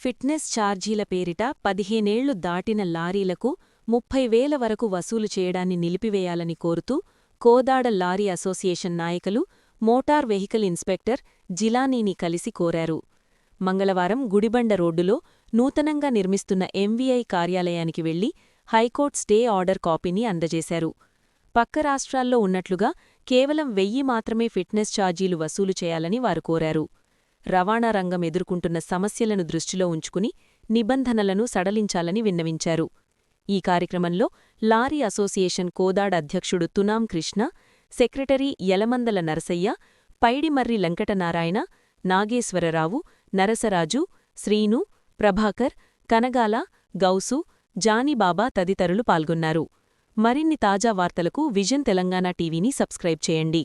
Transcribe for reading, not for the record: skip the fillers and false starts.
Fitness ఛార్జీల పేరిట 15 ఏళ్లు దాటిన లారీలకు 30,000 వరకు వసూలు చేయడాన్ని నిలిపివేయాలని కోరుతూ కోదాడ లారీ అసోసియేషన్ నాయకులు మోటార్ వెహికల్ ఇన్స్పెక్టర్ జిలానీని కలిసి కోరారు. మంగళవారం గుడిబండ రోడ్డులో నూతనంగా నిర్మిస్తున్న ఎంవీఐ కార్యాలయానికి వెళ్లి హైకోర్టు స్టే ఆర్డర్ కాపీని అందజేశారు. పక్క రాష్ట్రాల్లో ఉన్నట్లుగా కేవలం 1000 మాత్రమే ఫిట్నెస్ ఛార్జీలు వసూలు చేయాలని వారు కోరారు. రవాణా రంగం ఎదుర్కొంటున్న సమస్యలను దృష్టిలో ఉంచుకుని నిబంధనలను సడలించాలని విన్నవించారు. ఈ కార్యక్రమంలో లారీ అసోసియేషన్ కోదాడ అధ్యక్షుడు తునాం కృష్ణ, సెక్రటరీ యలమందల నరసయ్య, పైడిమర్రి లంకటనారాయణ, నాగేశ్వరరావు, నరసరాజు, శ్రీను, ప్రభాకర్, కనగాల, గౌసు, జానీబాబా తదితరులు పాల్గొన్నారు. మరిన్ని తాజా వార్తలకు విజన్ తెలంగాణ టీవీని సబ్స్క్రైబ్ చేయండి.